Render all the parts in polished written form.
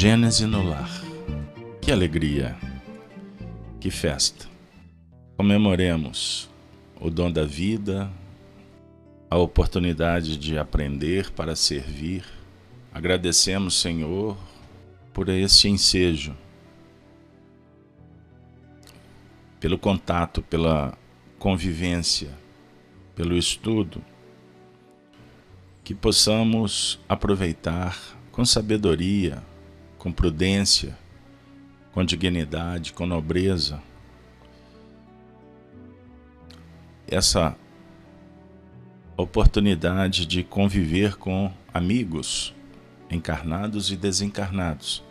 Gênese no lar. Que alegria, que festa. Comemoremos o dom da vida, a oportunidade de aprender para servir. Agradecemos, Senhor, por esse ensejo, pelo contato, pela convivência, pelo estudo, que possamos aproveitar com sabedoria, com prudência, com dignidade, com nobreza, essa oportunidade de conviver com amigos encarnados e desencarnados.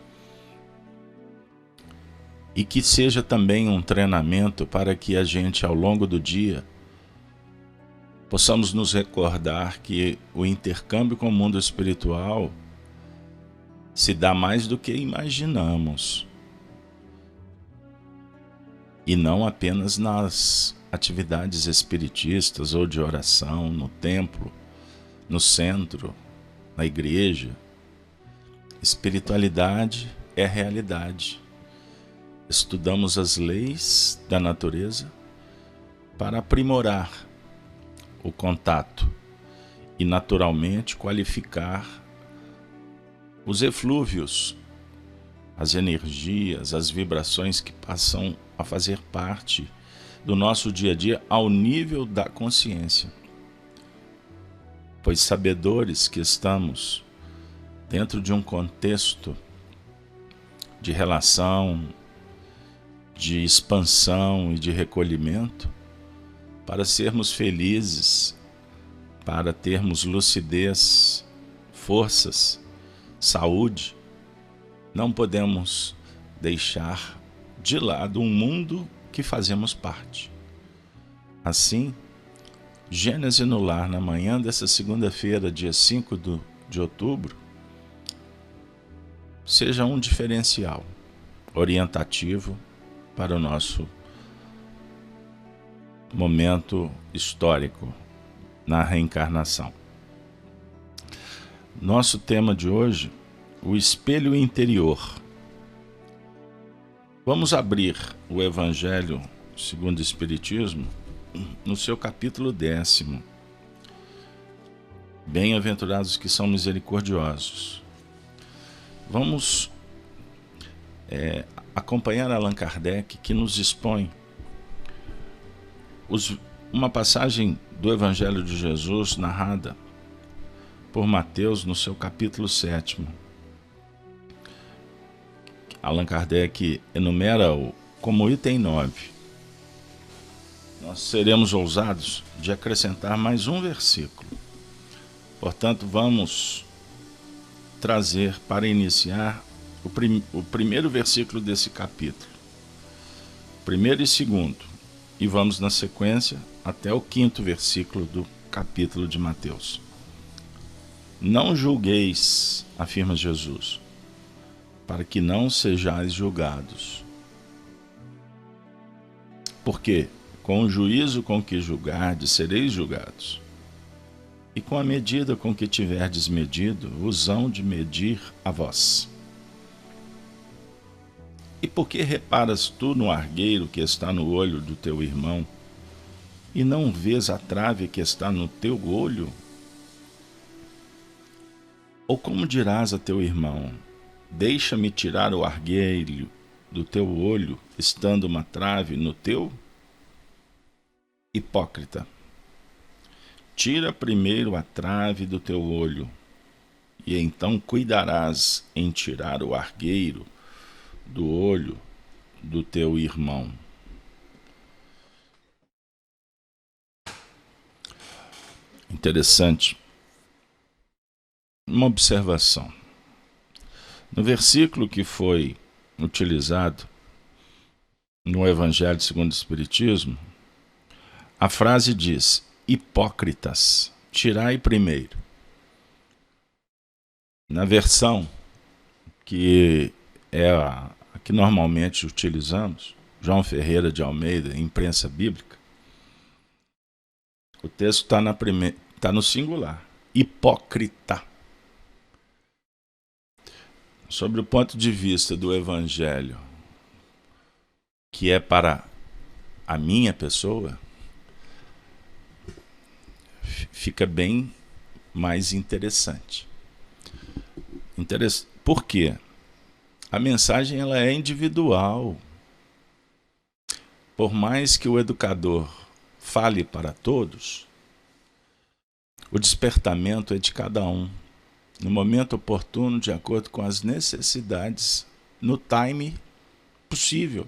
E que seja também um treinamento para que a gente, ao longo do dia, possamos nos recordar que o intercâmbio com o mundo espiritual se dá mais do que imaginamos. E não apenas nas atividades espiritistas ou de oração, no templo, no centro, na igreja. Espiritualidade é realidade. Estudamos as leis da natureza para aprimorar o contato e, naturalmente, qualificar os eflúvios, as energias, as vibrações que passam a fazer parte do nosso dia a dia ao nível da consciência. Pois sabedores que estamos dentro de um contexto de relação, de expansão e de recolhimento, para sermos felizes, para termos lucidez, forças, saúde, não podemos deixar de lado um mundo que fazemos parte. Assim, Gênese no Lar, na manhã dessa segunda-feira, dia 5 de outubro, seja um diferencial orientativo para o nosso momento histórico na reencarnação. Nosso tema de hoje, o espelho interior. Vamos abrir o Evangelho segundo o Espiritismo no seu capítulo 10º. Bem-aventurados que são misericordiosos. Vamos acompanhar Allan Kardec, que nos expõe uma passagem do Evangelho de Jesus narrada por Mateus no seu capítulo 7º. Allan Kardec enumera-o como item 9. Nós seremos ousados de acrescentar mais um versículo. Portanto, vamos trazer para iniciar o primeiro versículo desse capítulo. Primeiro e segundo. E vamos na sequência até o 5º versículo do capítulo de Mateus. Não julgueis, afirma Jesus, para que não sejais julgados. Porque com o juízo com que julgardes, sereis julgados. E com a medida com que tiverdes medido, vos hão de medir a vós. E por que reparas tu no argueiro que está no olho do teu irmão, e não vês a trave que está no teu olho? Ou como dirás a teu irmão, deixa-me tirar o argueiro do teu olho, estando uma trave no teu? Hipócrita, tira primeiro a trave do teu olho, e então cuidarás em tirar o argueiro do olho do teu irmão. Interessante. Uma observação. No versículo que foi utilizado no Evangelho segundo o Espiritismo, a frase diz: hipócritas, tirai primeiro. Na versão que é a que normalmente utilizamos, João Ferreira de Almeida, Imprensa Bíblica, o texto está no singular, hipócrita. sobre o ponto de vista do Evangelho, que é para a minha pessoa, fica bem mais interessante. Por quê? A mensagem ela é individual. Por mais que o educador fale para todos, o despertamento é de cada um, no momento oportuno, de acordo com as necessidades, no time possível.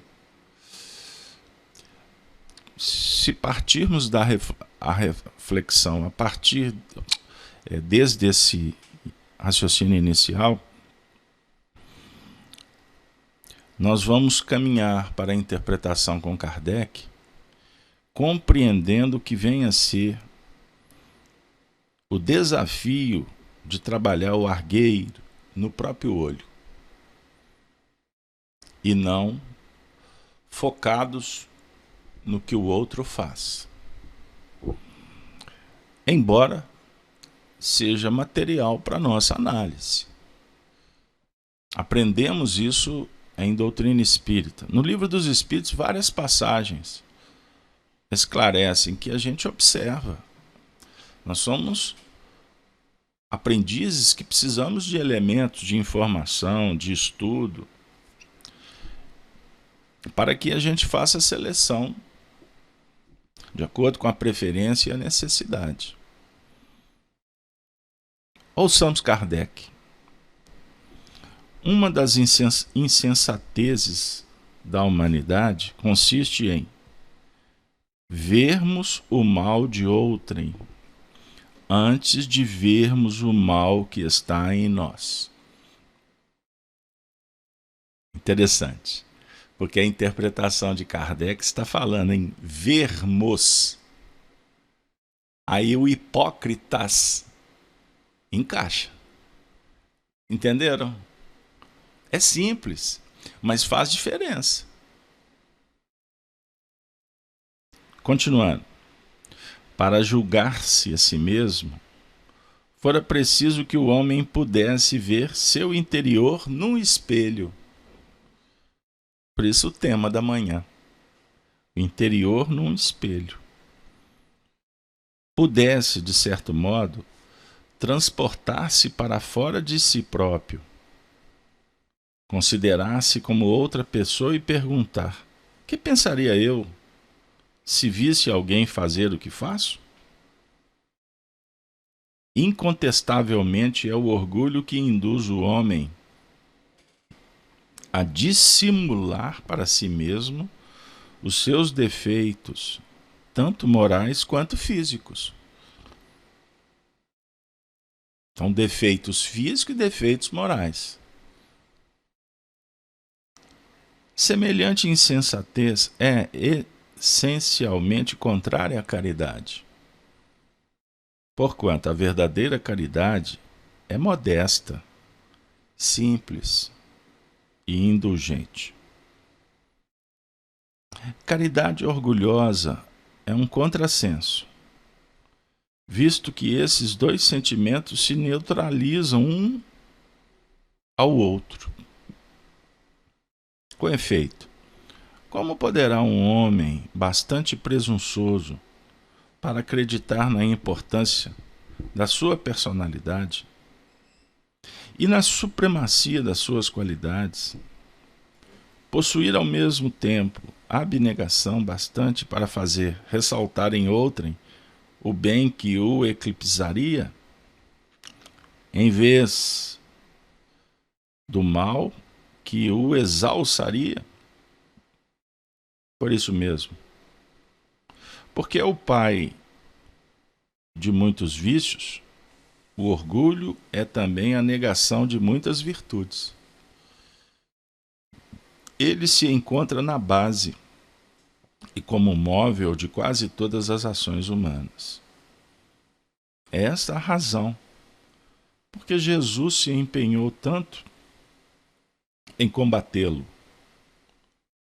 Se partirmos da reflexão a partir desde esse raciocínio inicial, nós vamos caminhar para a interpretação com Kardec, compreendendo que vem a ser o desafio de trabalhar o argueiro no próprio olho e não focados no que o outro faz. Embora seja material para nossa análise. Aprendemos isso em Doutrina Espírita. No Livro dos Espíritos, várias passagens esclarecem que a gente observa. Nós somos aprendizes que precisamos de elementos de informação, de estudo, para que a gente faça a seleção de acordo com a preferência e a necessidade. Ouçamos Kardec. Uma das insensatezes da humanidade consiste em vermos o mal de outrem antes de vermos o mal que está em nós. Interessante, porque a interpretação de Kardec está falando em vermos. Aí o hipócritas encaixa. Entenderam? É simples, mas faz diferença. Continuando. Para julgar-se a si mesmo, fora preciso que o homem pudesse ver seu interior num espelho. Por isso o tema da manhã. O interior num espelho. Pudesse, de certo modo, transportar-se para fora de si próprio. Considerar-se como outra pessoa e perguntar: que pensaria eu se visse alguém fazer o que faço? Incontestavelmente é o orgulho que induz o homem a dissimular para si mesmo os seus defeitos, tanto morais quanto físicos. Então, defeitos físicos e defeitos morais. Semelhante insensatez é essencialmente contrária à caridade. Porquanto a verdadeira caridade é modesta, simples e indulgente. Caridade orgulhosa é um contrassenso, visto que esses dois sentimentos se neutralizam um ao outro. Com efeito, como poderá um homem bastante presunçoso para acreditar na importância da sua personalidade e na supremacia das suas qualidades, possuir ao mesmo tempo abnegação bastante para fazer ressaltar em outrem o bem que o eclipsaria, em vez do mal que o exalçaria? Por isso mesmo, porque é o pai de muitos vícios, o orgulho é também a negação de muitas virtudes. Ele se encontra na base e como móvel de quase todas as ações humanas. É esta a razão porque Jesus se empenhou tanto em combatê-lo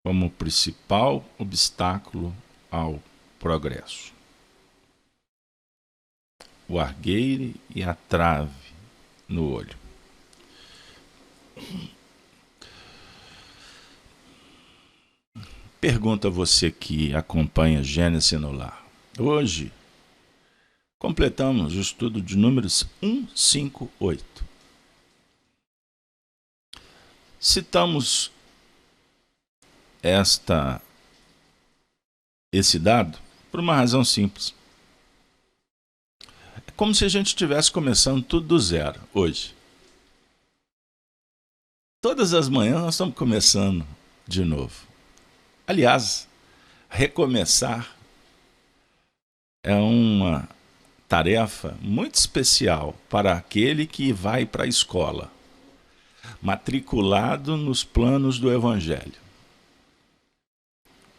como principal obstáculo ao progresso. O argueire e a trave no olho. Pergunta a você que acompanha Gênesis no Lar. Hoje completamos o estudo de números 158. Citamos esse dado por uma razão simples. É como se a gente estivesse começando tudo do zero hoje. Todas as manhãs nós estamos começando de novo. Aliás, recomeçar é uma tarefa muito especial para aquele que vai para a escola, matriculado nos planos do Evangelho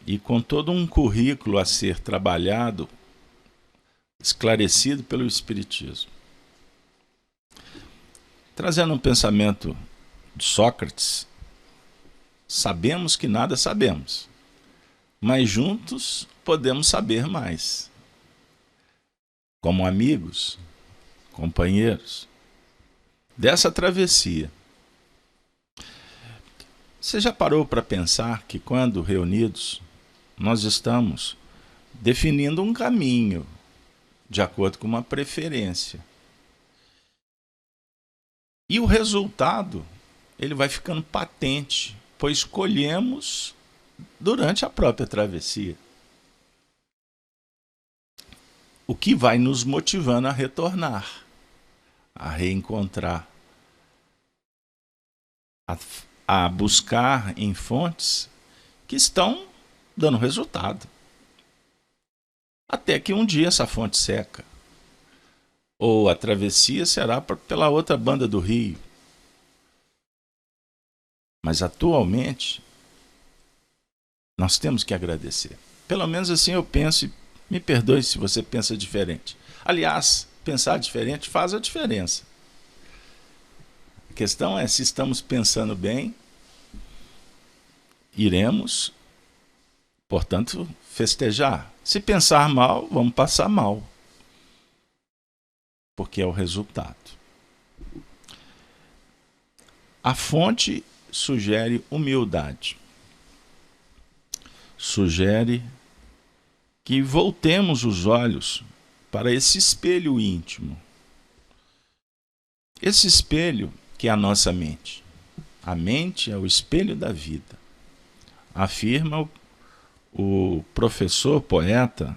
e com todo um currículo a ser trabalhado, esclarecido pelo Espiritismo. Trazendo um pensamento de Sócrates, sabemos que nada sabemos, mas juntos podemos saber mais. Como amigos, companheiros, dessa travessia. Você já parou para pensar que quando reunidos, nós estamos definindo um caminho de acordo com uma preferência. E o resultado, ele vai ficando patente, pois escolhemos durante a própria travessia. O que vai nos motivando a retornar, a reencontrar, a buscar em fontes que estão dando resultado. Até que um dia essa fonte seca, ou a travessia será pela outra banda do rio. Mas atualmente, nós temos que agradecer. Pelo menos assim eu penso, e me perdoe se você pensa diferente. Aliás, pensar diferente faz a diferença. A questão é se estamos pensando bem, iremos, portanto, festejar. Se pensar mal, vamos passar mal. Porque é o resultado. A fonte sugere humildade. Sugere que voltemos os olhos para esse espelho íntimo. Esse espelho que é a nossa mente. A mente é o espelho da vida. Afirma o professor, poeta,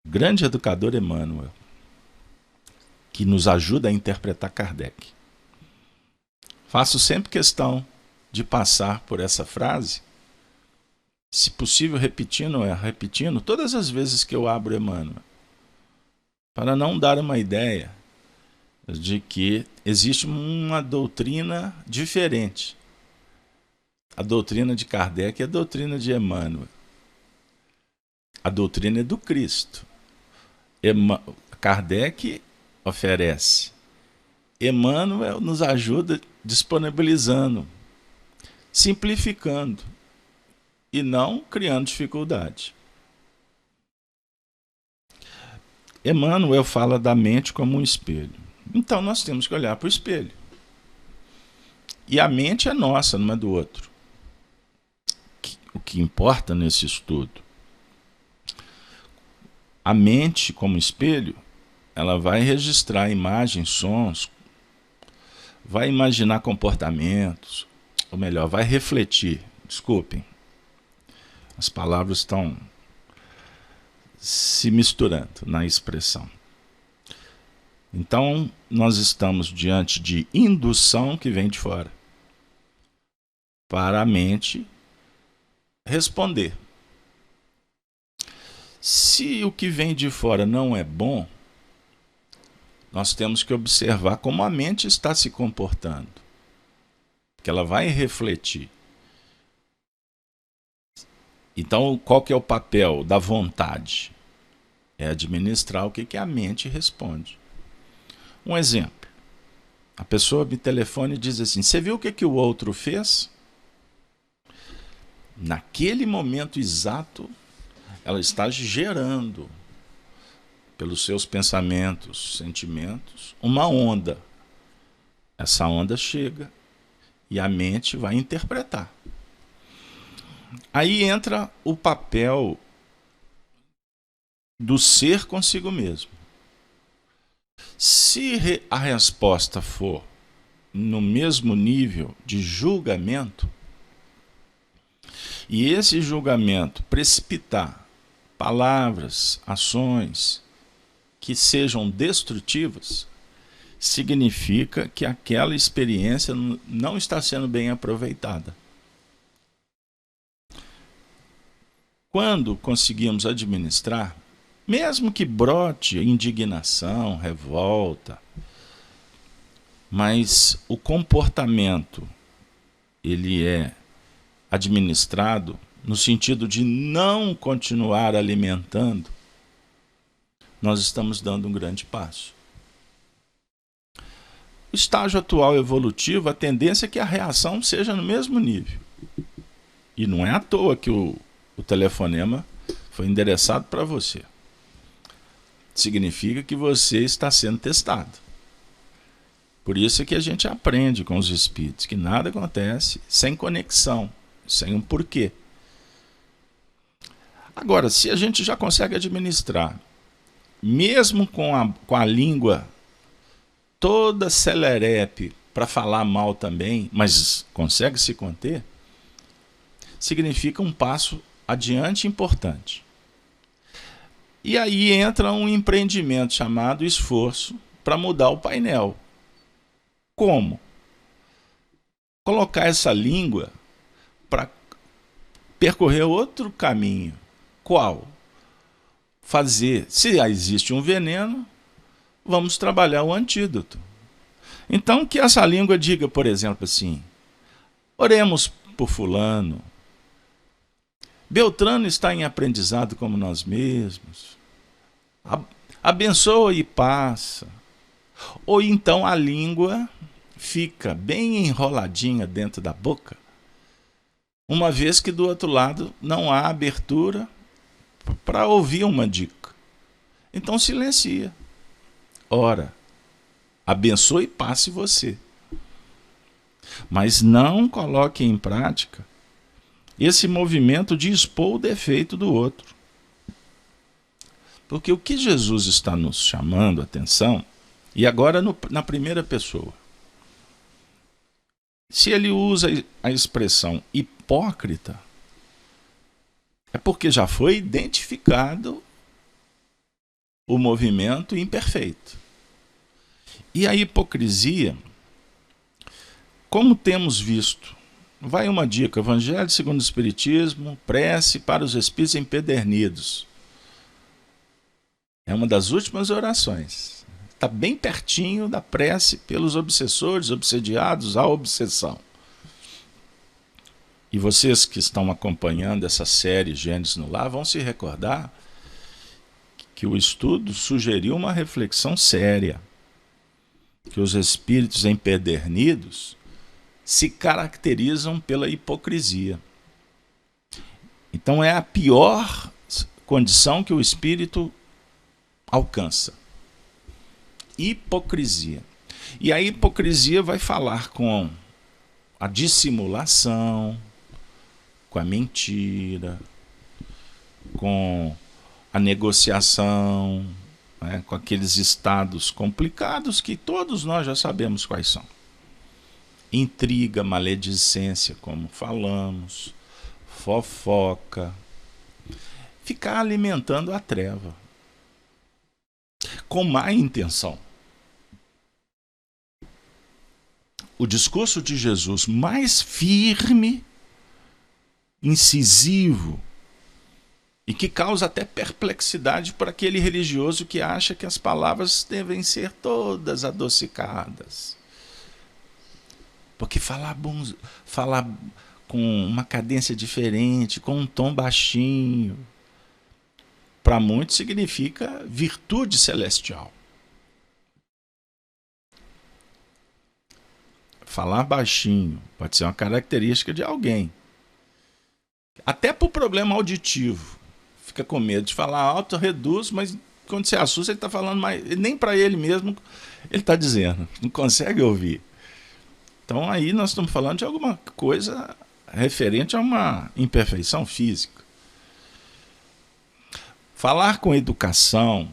grande educador Emmanuel, que nos ajuda a interpretar Kardec. Faço sempre questão de passar por essa frase, se possível repetindo todas as vezes que eu abro Emmanuel, para não dar uma ideia de que existe uma doutrina diferente. A doutrina de Kardec é a doutrina de Emmanuel. A doutrina é do Cristo. Kardec oferece. Emmanuel nos ajuda disponibilizando, simplificando e não criando dificuldade. Emmanuel fala da mente como um espelho. Então nós temos que olhar para o espelho. E a mente é nossa, não é do outro. O que importa nesse estudo? A mente como espelho, ela vai registrar imagens, sons, vai imaginar comportamentos, ou melhor, vai refletir. Desculpem, as palavras estão se misturando na expressão. Então, nós estamos diante de indução que vem de fora, para a mente responder. Se o que vem de fora não é bom, nós temos que observar como a mente está se comportando, porque ela vai refletir. Então, qual que é o papel da vontade? É administrar o que a mente responde. Um exemplo. A pessoa me telefona e diz assim: você viu o que o outro fez? Naquele momento exato, ela está gerando, pelos seus pensamentos, sentimentos, uma onda. Essa onda chega e a mente vai interpretar. Aí entra o papel do ser consigo mesmo. Se a resposta for no mesmo nível de julgamento, e esse julgamento precipitar palavras, ações que sejam destrutivas, significa que aquela experiência não está sendo bem aproveitada. Quando conseguimos administrar, mesmo que brote indignação, revolta, mas o comportamento ele é administrado no sentido de não continuar alimentando, nós estamos dando um grande passo. O estágio atual evolutivo, a tendência é que a reação seja no mesmo nível. E não é à toa que o telefonema foi endereçado para você. Significa que você está sendo testado. Por isso é que a gente aprende com os espíritos que nada acontece sem conexão, sem um porquê. Agora, se a gente já consegue administrar, mesmo com a língua toda selerepe para falar mal também, mas consegue se conter, significa um passo adiante importante. E aí entra um empreendimento chamado esforço para mudar o painel. Como? Colocar essa língua para percorrer outro caminho. Qual? Fazer, se existe um veneno, vamos trabalhar o antídoto. Então que essa língua diga, por exemplo, assim: oremos por fulano, Beltrano está em aprendizado como nós mesmos, abençoa e passa. Ou então a língua fica bem enroladinha dentro da boca, uma vez que do outro lado não há abertura para ouvir uma dica. Então silencia. Ora, abençoe e passe você. Mas não coloque em prática esse movimento de expor o defeito do outro. Porque o que Jesus está nos chamando a atenção, e agora na primeira pessoa, se ele usa a expressão hipócrita, é porque já foi identificado o movimento imperfeito. E a hipocrisia, como temos visto, vai uma dica: Evangelho segundo o Espiritismo, prece para os espíritos empedernidos. É uma das últimas orações. Está bem pertinho da prece pelos obsessores, obsediados à obsessão. E vocês que estão acompanhando essa série Gênesis no Lar vão se recordar que o estudo sugeriu uma reflexão séria, que os espíritos empedernidos se caracterizam pela hipocrisia. Então é a pior condição que o espírito alcança. Hipocrisia. E a hipocrisia vai falar com a dissimulação, com a mentira, com a negociação, né, com aqueles estados complicados que todos nós já sabemos quais são. Intriga, maledicência, como falamos, fofoca, ficar alimentando a treva, com má intenção. O discurso de Jesus mais firme, incisivo, e que causa até perplexidade para aquele religioso que acha que as palavras devem ser todas adocicadas. Porque falar com uma cadência diferente, com um tom baixinho, para muitos significa virtude celestial. Falar baixinho pode ser uma característica de alguém. Até para o problema auditivo. Fica com medo de falar alto, reduz, mas quando se assusta ele está falando mais. Nem para ele mesmo ele está dizendo. Não consegue ouvir. Então aí nós estamos falando de alguma coisa referente a uma imperfeição física. Falar com educação,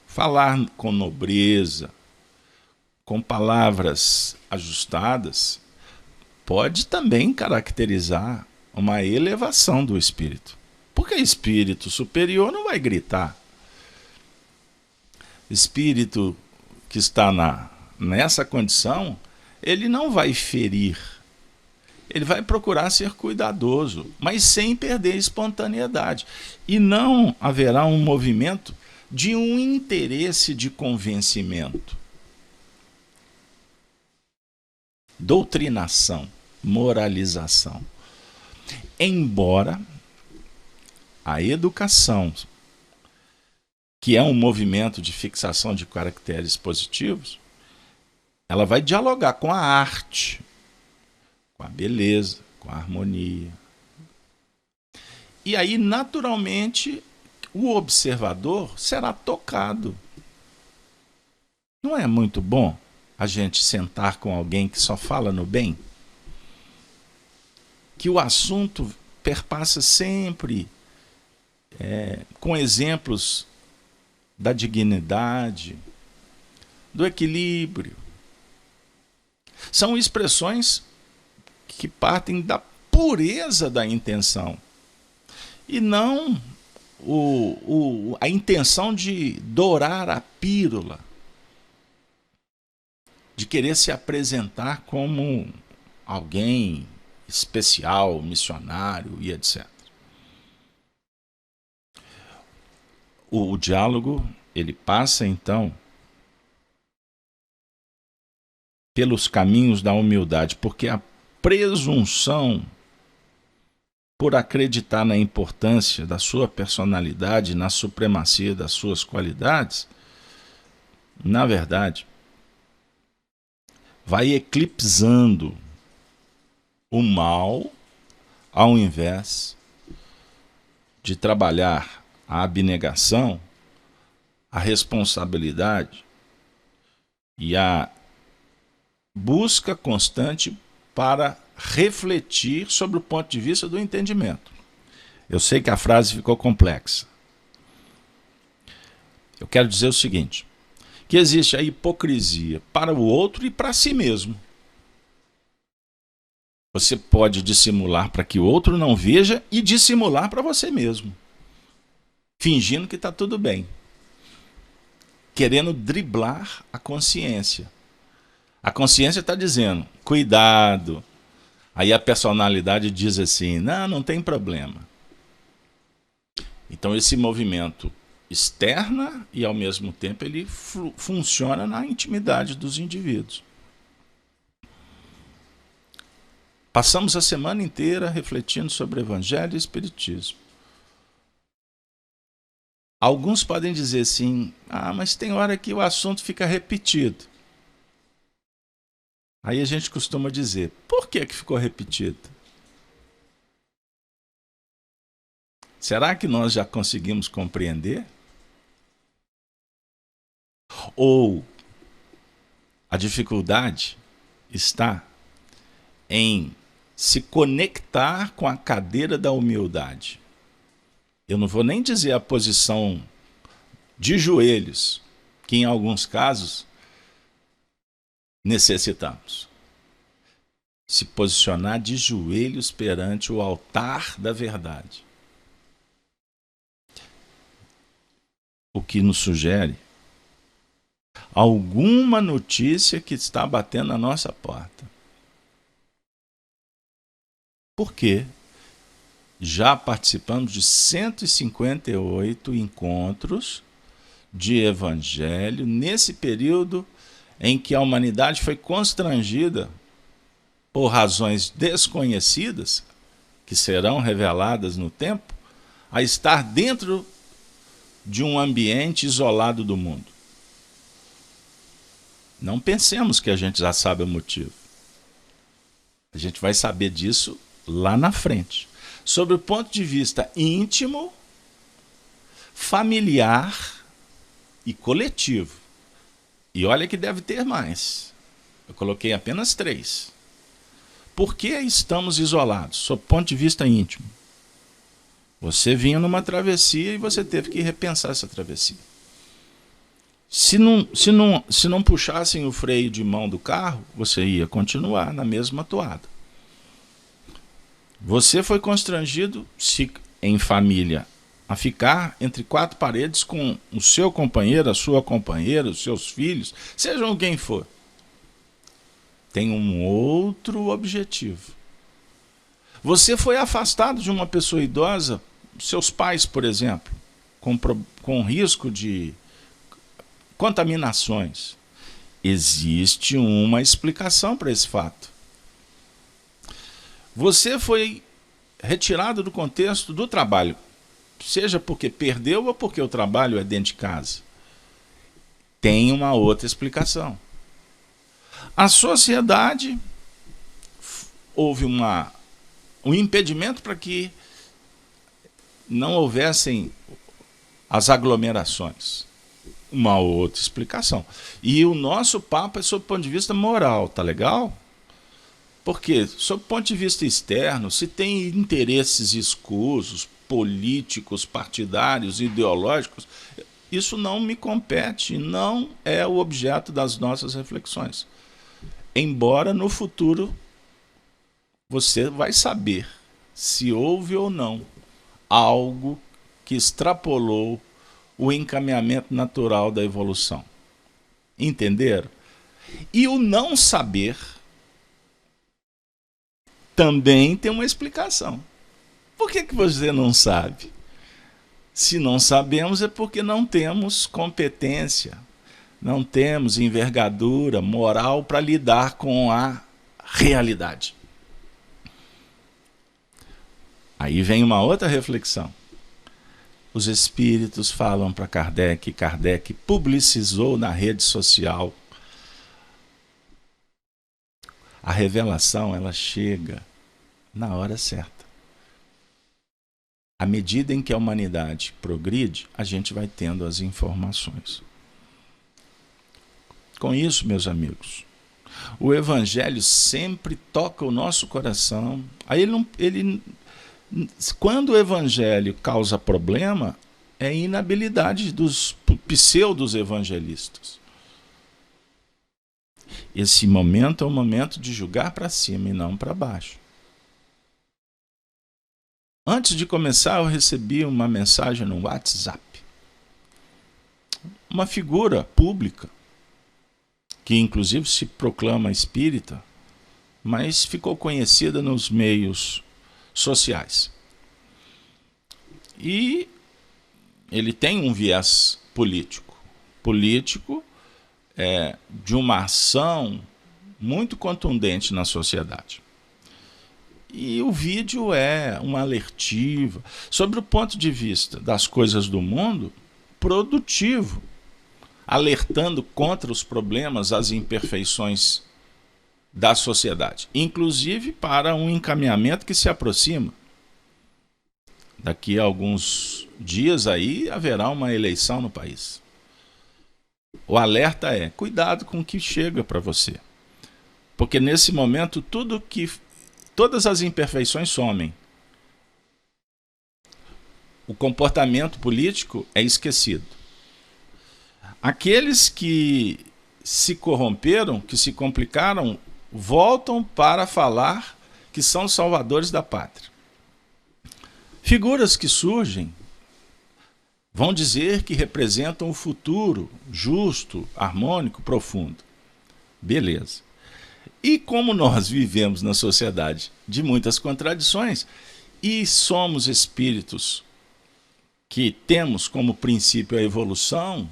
falar com nobreza, com palavras ajustadas, pode também caracterizar uma elevação do espírito. Porque espírito superior não vai gritar. Espírito que está nessa condição, ele não vai ferir. Ele vai procurar ser cuidadoso, mas sem perder a espontaneidade. E não haverá um movimento de um interesse de convencimento. Doutrinação, moralização. Embora a educação, que é um movimento de fixação de caracteres positivos, ela vai dialogar com a arte, com a beleza, com a harmonia. E aí, naturalmente, o observador será tocado. Não é muito bom a gente sentar com alguém que só fala no bem? Que o assunto perpassa sempre com exemplos da dignidade, do equilíbrio. São expressões que partem da pureza da intenção e não a intenção de dourar a pílula, de querer se apresentar como alguém especial, missionário e etc. O diálogo, ele passa então pelos caminhos da humildade, porque a presunção por acreditar na importância da sua personalidade, na supremacia das suas qualidades, na verdade, vai eclipsando o mal, ao invés de trabalhar a abnegação, a responsabilidade e a busca constante para refletir sobre o ponto de vista do entendimento. Eu sei que a frase ficou complexa. Eu quero dizer o seguinte, que existe a hipocrisia para o outro e para si mesmo. Você pode dissimular para que o outro não veja e dissimular para você mesmo, fingindo que está tudo bem, querendo driblar a consciência. A consciência está dizendo, cuidado. Aí a personalidade diz assim, não tem problema. Então esse movimento externa e ao mesmo tempo ele funciona na intimidade dos indivíduos. Passamos a semana inteira refletindo sobre Evangelho e Espiritismo. Alguns podem dizer assim, mas tem hora que o assunto fica repetido. Aí a gente costuma dizer, por que ficou repetido? Será que nós já conseguimos compreender? Ou a dificuldade está em se conectar com a cadeira da humildade? Eu não vou nem dizer a posição de joelhos, que em alguns casos necessitamos. Se posicionar de joelhos perante o altar da verdade. O que nos sugere alguma notícia que está batendo na nossa porta. Por quê? Já participamos de 158 encontros de evangelho nesse período em que a humanidade foi constrangida por razões desconhecidas, que serão reveladas no tempo, a estar dentro de um ambiente isolado do mundo. Não pensemos que a gente já sabe o motivo. A gente vai saber disso lá na frente. Sobre o ponto de vista íntimo, familiar e coletivo. E olha que deve ter mais. Eu coloquei apenas 3. Por que estamos isolados, sob o ponto de vista íntimo? Você vinha numa travessia e você teve que repensar essa travessia. Se não puxassem o freio de mão do carro, você ia continuar na mesma toada. Você foi constrangido, se em família, a ficar entre 4 paredes com o seu companheiro, a sua companheira, os seus filhos, sejam quem for. Tem um outro objetivo. Você foi afastado de uma pessoa idosa, seus pais, por exemplo, com risco de contaminações. Existe uma explicação para esse fato. Você foi retirado do contexto do trabalho, seja porque perdeu ou porque o trabalho é dentro de casa. Tem uma outra explicação. A sociedade, houve um impedimento para que não houvessem as aglomerações. Uma outra explicação. E o nosso papo é sob o ponto de vista moral, tá legal? Porque, sob o ponto de vista externo, se tem interesses escusos, políticos, partidários, ideológicos, isso não me compete, não é o objeto das nossas reflexões. Embora no futuro você vai saber se houve ou não algo que extrapolou o encaminhamento natural da evolução. Entenderam? E o não saber também tem uma explicação. Por que você não sabe? Se não sabemos é porque não temos competência, não temos envergadura moral para lidar com a realidade. Aí vem uma outra reflexão. Os espíritos falam para Kardec, Kardec publicizou na rede social. A revelação, ela chega na hora certa. À medida em que a humanidade progride, a gente vai tendo as informações. Com isso, meus amigos, o Evangelho sempre toca o nosso coração. Aí quando o Evangelho causa problema, é inabilidade dos pseudos evangelistas. Esse momento é o momento de julgar para cima e não para baixo. Antes de começar, eu recebi uma mensagem no WhatsApp. Uma figura pública, que inclusive se proclama espírita, mas ficou conhecida nos meios sociais. E ele tem um viés político. Político de uma ação muito contundente na sociedade. E o vídeo é uma alertiva sobre o ponto de vista das coisas do mundo, produtivo, alertando contra os problemas, as imperfeições da sociedade, inclusive para um encaminhamento que se aproxima. Daqui a alguns dias aí haverá uma eleição no país. O alerta é: cuidado com o que chega para você. Porque nesse momento todas as imperfeições somem. O comportamento político é esquecido. Aqueles que se corromperam, que se complicaram, voltam para falar que são salvadores da pátria. Figuras que surgem vão dizer que representam o futuro justo, harmônico, profundo. Beleza. E como nós vivemos na sociedade de muitas contradições e somos espíritos que temos como princípio a evolução,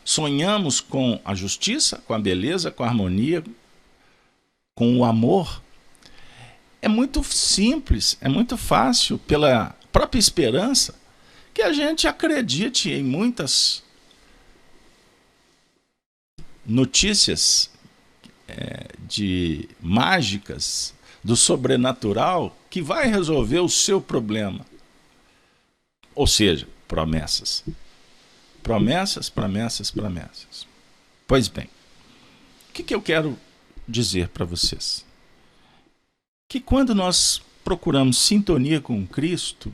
sonhamos com a justiça, com a beleza, com a harmonia, com o amor, é muito simples, é muito fácil, pela própria esperança, que a gente acredite em muitas notícias de mágicas, do sobrenatural, que vai resolver o seu problema. Ou seja, promessas. Promessas, promessas, promessas. Pois bem, o que eu quero dizer para vocês que quando nós procuramos sintonia com Cristo,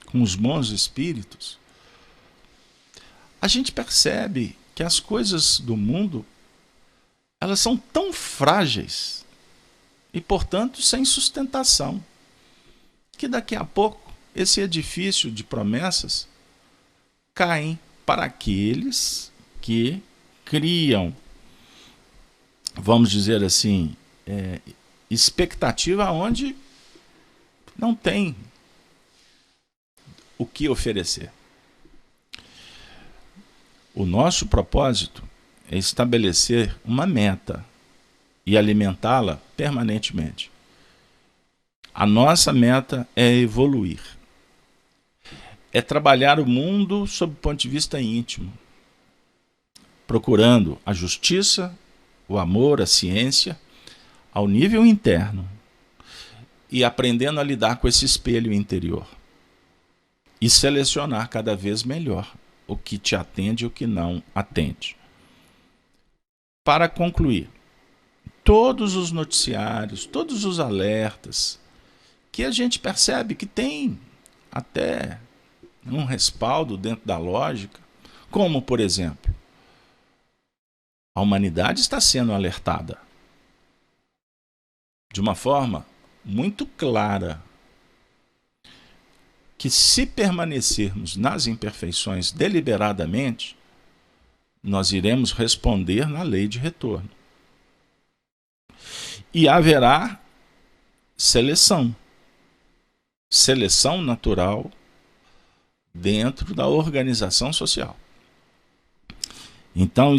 com os bons espíritos, a gente percebe que as coisas do mundo, elas são tão frágeis e, portanto, sem sustentação, que daqui a pouco esse edifício de promessas cai para aqueles que criam, vamos dizer assim, expectativa onde não tem o que oferecer. O nosso propósito é estabelecer uma meta e alimentá-la permanentemente. A nossa meta é evoluir. É trabalhar o mundo sob o ponto de vista íntimo, procurando a justiça, o amor, a ciência, ao nível interno, e aprendendo a lidar com esse espelho interior. E selecionar cada vez melhor o que te atende e o que não atende. Para concluir, todos os noticiários, todos os alertas, que a gente percebe que tem até um respaldo dentro da lógica, como, por exemplo, a humanidade está sendo alertada de uma forma muito clara que, se permanecermos nas imperfeições deliberadamente, nós iremos responder na lei de retorno. E haverá seleção natural dentro da organização social. Então,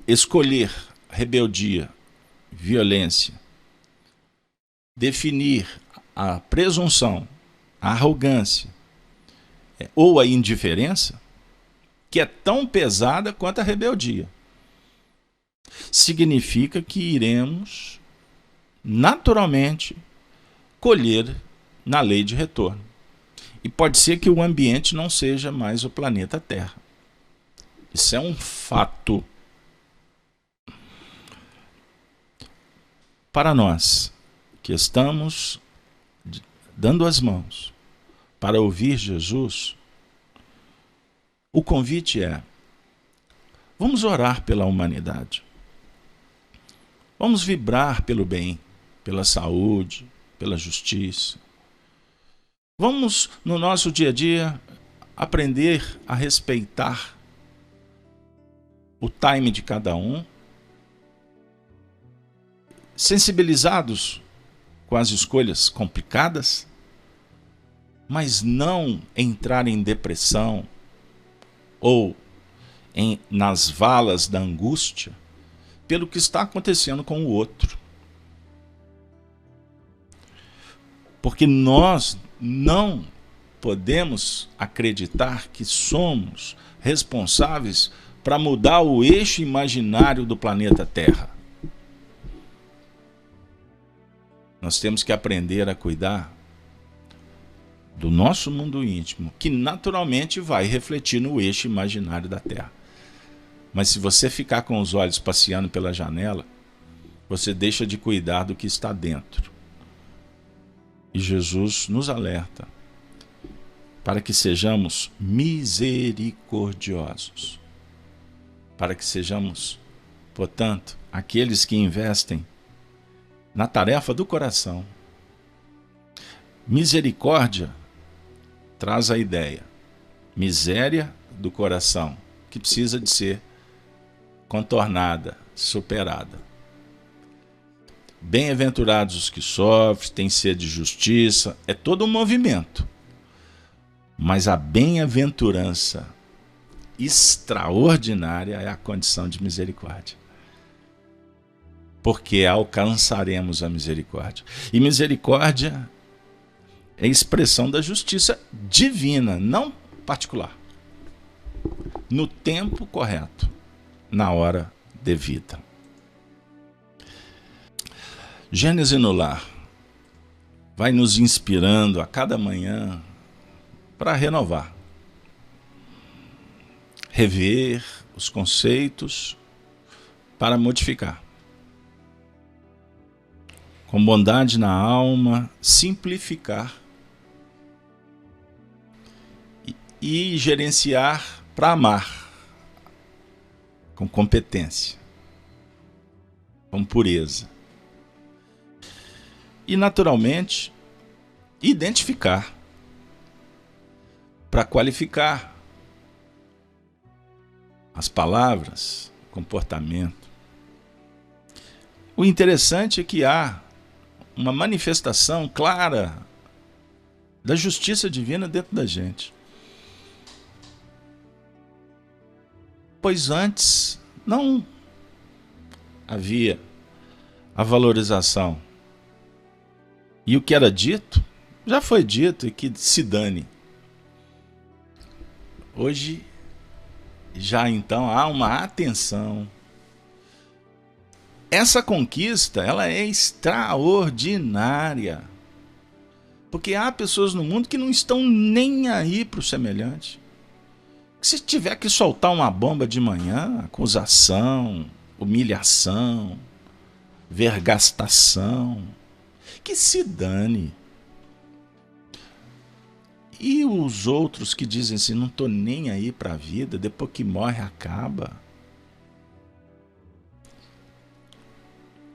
escolher rebeldia, violência, definir a presunção, a arrogância ou a indiferença, que é tão pesada quanto a rebeldia, significa que iremos naturalmente colher na lei de retorno. E pode ser que o ambiente não seja mais o planeta Terra. Isso é um fato. Para nós que estamos dando as mãos para ouvir Jesus, o convite é: vamos orar pela humanidade. Vamos vibrar pelo bem, pela saúde, pela justiça. Vamos, no nosso dia a dia, aprender a respeitar o time de cada um, sensibilizados com as escolhas complicadas, mas não entrar em depressão ou nas valas da angústia pelo que está acontecendo com o outro. Porque nós não podemos acreditar que somos responsáveis para mudar o eixo imaginário do planeta Terra. Nós temos que aprender a cuidar do nosso mundo íntimo, que naturalmente vai refletir no eixo imaginário da Terra. Mas se você ficar com os olhos passeando pela janela, você deixa de cuidar do que está dentro. E Jesus nos alerta para que sejamos misericordiosos, para que sejamos, portanto, aqueles que investem na tarefa do coração. Misericórdia traz a ideia, miséria do coração, que precisa de ser contornada, superada. Bem-aventurados os que sofrem, têm sede de justiça, é todo um movimento. Mas a bem-aventurança extraordinária é a condição de misericórdia. Porque alcançaremos a misericórdia. E misericórdia é expressão da justiça divina, não particular. No tempo correto, na hora devida. Gênesis no Lar vai nos inspirando a cada manhã para renovar, rever os conceitos para modificar. com bondade na alma, simplificar e gerenciar para amar, com competência, com pureza. E, naturalmente, identificar para qualificar as palavras, o comportamento. O interessante é que há uma manifestação clara da justiça divina dentro da gente. Pois antes não havia a valorização. E o que era dito, já foi dito, e que se dane. Hoje, já então, há uma atenção. Essa conquista, ela é extraordinária. Porque há pessoas no mundo que não estão nem aí para o semelhante. Se tiver que soltar uma bomba de manhã, acusação, humilhação, vergastação, que se dane. E os outros que dizem assim, não estou nem aí para a vida, depois que morre acaba.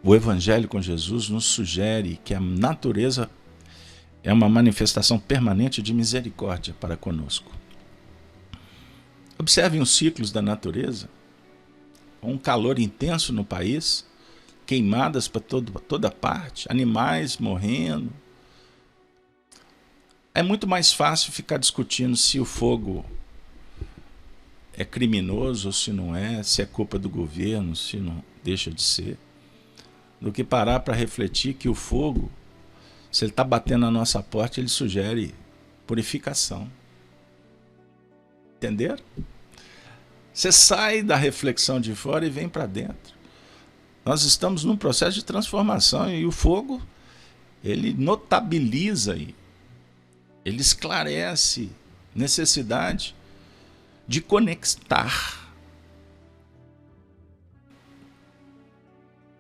O Evangelho com Jesus nos sugere que a natureza é uma manifestação permanente de misericórdia para conosco. Observem os ciclos da natureza, um calor intenso no país, queimadas para toda parte, animais morrendo. É muito mais fácil ficar discutindo se o fogo é criminoso ou se não é, se é culpa do governo, se não deixa de ser, do que parar para refletir que o fogo, se ele está batendo na nossa porta, ele sugere purificação. Entenderam? Você sai da reflexão de fora e vem para dentro. Nós estamos num processo de transformação e o fogo, ele notabiliza aí. Ele esclarece necessidade de conectar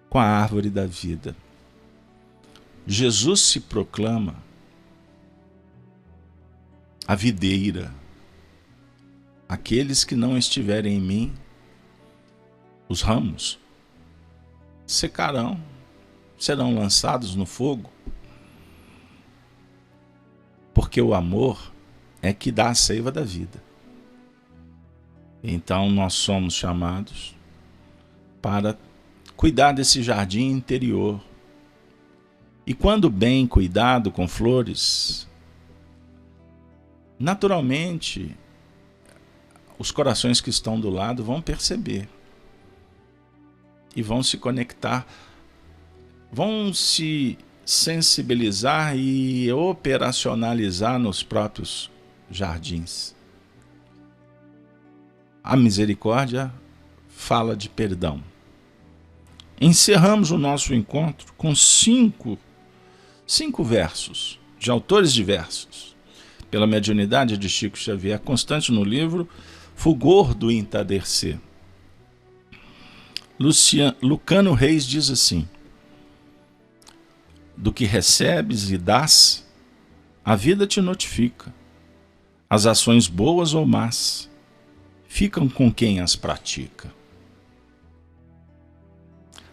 com a árvore da vida. Jesus se proclama a videira. Aqueles que não estiverem em mim, os ramos, secarão, serão lançados no fogo. Porque o amor é que dá a seiva da vida. Então nós somos chamados para cuidar desse jardim interior. E quando bem cuidado com flores, naturalmente os corações que estão do lado vão perceber e vão se conectar, vão se sensibilizar e operacionalizar nos próprios jardins. A misericórdia fala de perdão. Encerramos o nosso encontro com cinco versos de autores diversos, pela mediunidade de Chico Xavier, constante no livro Fulgor do Entardecer. Lucano Reis diz assim: do que recebes e dás, a vida te notifica. As ações boas ou más ficam com quem as pratica.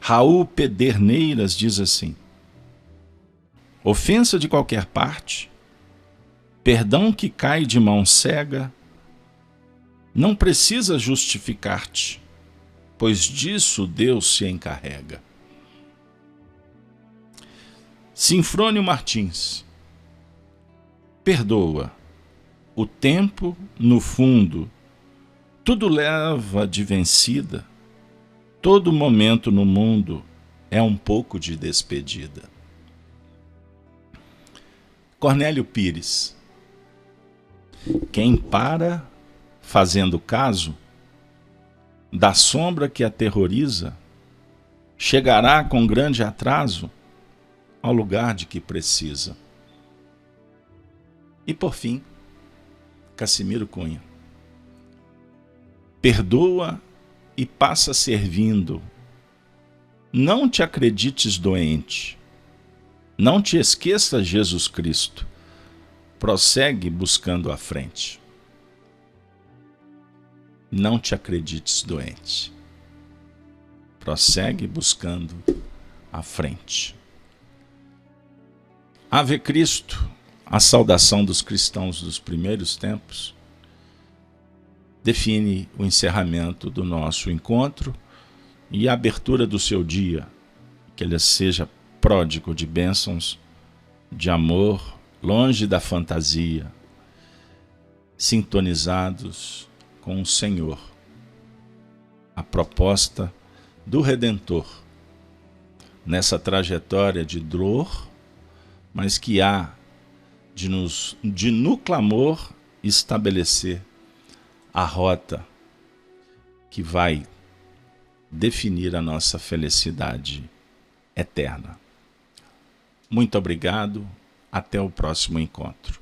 Raul Pederneiras diz assim: ofensa de qualquer parte, perdão que cai de mão cega, não precisa justificar-te, pois disso Deus se encarrega. Sinfrônio Martins: perdoa, o tempo, no fundo, tudo leva de vencida, todo momento no mundo é um pouco de despedida. Cornélio Pires: quem para, fazendo caso, da sombra que aterroriza, chegará com grande atraso ao lugar de que precisa. E por fim, Cassimiro Cunha: perdoa e passa servindo, não te acredites doente, Não te esqueça Jesus Cristo. Prossegue buscando a frente. Não te acredites doente. Prossegue buscando a frente. Ave Cristo, a saudação dos cristãos dos primeiros tempos, define o encerramento do nosso encontro e a abertura do seu dia, que ele seja pródigo de bênçãos, de amor, longe da fantasia, sintonizados com o Senhor, a proposta do Redentor, nessa trajetória de dor, mas que há de no clamor estabelecer a rota que vai definir a nossa felicidade eterna. Muito obrigado, até o próximo encontro.